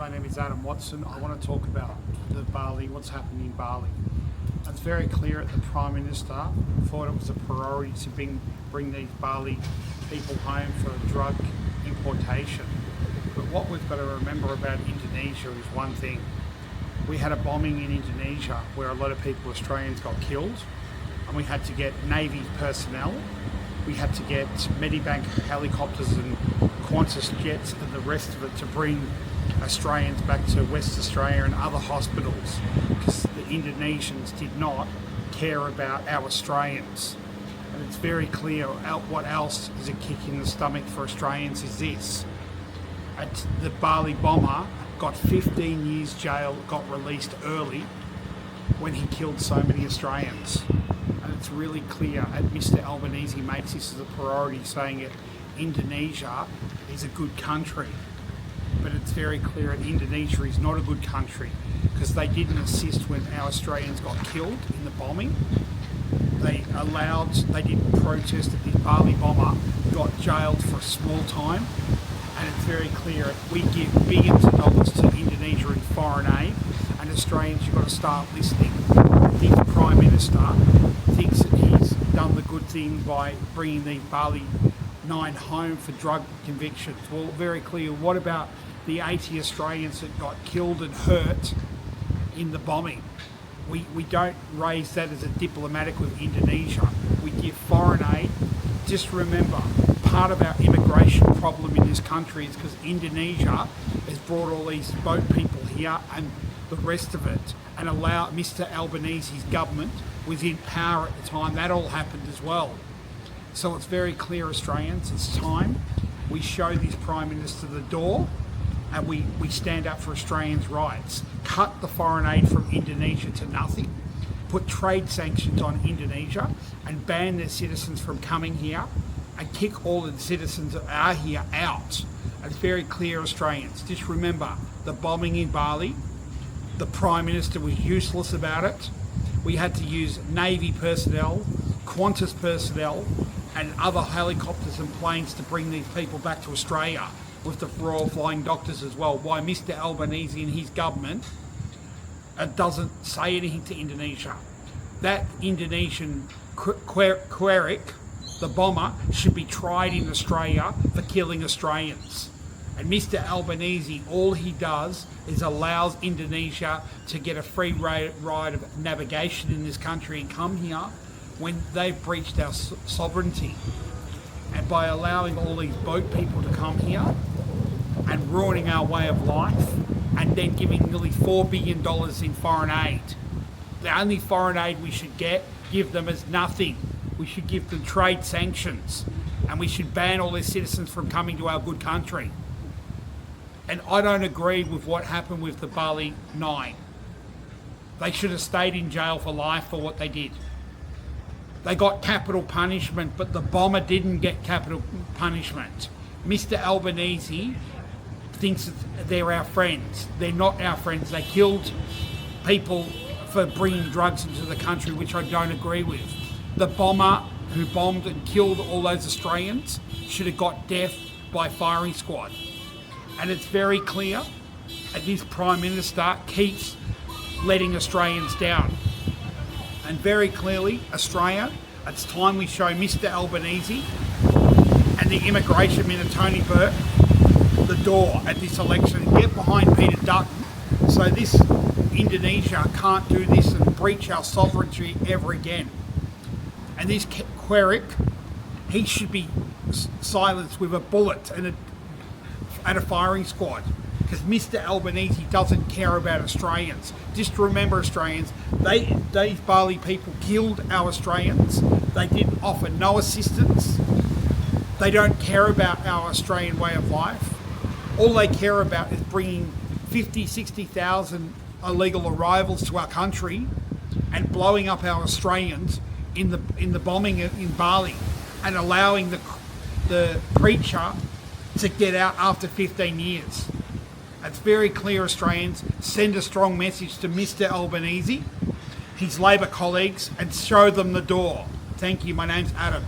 My name is Adam Watson. I want to talk about what's happening in Bali. It's very clear that the Prime Minister thought it was a priority to bring these Bali people home for drug importation. But what we've got to remember about Indonesia is one thing. We had a bombing in Indonesia where a lot of people, Australians, got killed, and we had to get Navy personnel. We had to get Medibank helicopters and Qantas jets and the rest of it to bring Australians back to West Australia and other hospitals, because the Indonesians did not care about our Australians. And it's very clear what else is a kick in the stomach for Australians is this. The Bali bomber got 15 years jail, got released early when he killed so many Australians. And it's really clear, and Mr. Albanese makes this as a priority, saying that Indonesia is a good country. But it's very clear that Indonesia is not a good country, because they didn't assist when our Australians got killed in the bombing. They didn't protest that the Bali bomber got jailed for a small time. And it's very clear that we give billions of dollars to Indonesia in foreign aid, and Australians, you've got to start listening. The Prime Minister thinks that he's done the good thing by bringing the Bali 9 home for drug convictions. Well, very clear. What about the 80 Australians that got killed and hurt in the bombing? We don't raise that as a diplomatic with Indonesia. We give foreign aid. Just remember, part of our immigration problem in this country is because Indonesia has brought all these boat people here and the rest of it, and allow Mr. Albanese's government was in power at the time that all happened as well. So it's very clear, Australians, it's time we show this Prime Minister the door, and we stand up for Australians' rights. Cut the foreign aid from Indonesia to nothing, put trade sanctions on Indonesia and ban their citizens from coming here, and kick all the citizens that are here out. It's very clear, Australians. Just remember, the bombing in Bali, the Prime Minister was useless about it. We had to use Navy personnel, Qantas personnel, and other helicopters and planes to bring these people back to Australia, with the Royal Flying Doctors as well. Why Mr. Albanese and his government doesn't say anything to Indonesia. That Indonesian Queric, the bomber, should be tried in Australia for killing Australians. And Mr. Albanese, all he does is allows Indonesia to get a free ride of navigation in this country and come here when they've breached our sovereignty. And by allowing all these boat people to come here and ruining our way of life, and then giving nearly $4 billion in foreign aid. The only foreign aid we should give them is nothing. We should give them trade sanctions, and we should ban all their citizens from coming to our good country. And I don't agree with what happened with the Bali 9. They should have stayed in jail for life for what they did. They got capital punishment, but the bomber didn't get capital punishment. Mr. Albanese thinks that they're our friends. They're not our friends. They killed people for bringing drugs into the country, which I don't agree with. The bomber who bombed and killed all those Australians should have got death by firing squad. And it's very clear that this Prime Minister keeps letting Australians down. And very clearly, Australia, it's time we show Mr. Albanese and the immigration minister, Tony Burke, the door at this election, and get behind Peter Dutton, so this Indonesia can't do this and breach our sovereignty ever again. And this Queric, he should be silenced with a bullet and a firing squad, because Mr. Albanese doesn't care about Australians. Just remember, Australians, these Bali people killed our Australians. They didn't offer no assistance. They don't care about our Australian way of life. All they care about is bringing 50, 60,000 illegal arrivals to our country and blowing up our Australians in the bombing in Bali, and allowing the preacher to get out after 15 years. It's very clear, Australians. Send a strong message to Mr. Albanese, his Labor colleagues, and show them the door. Thank you. My name's Adam.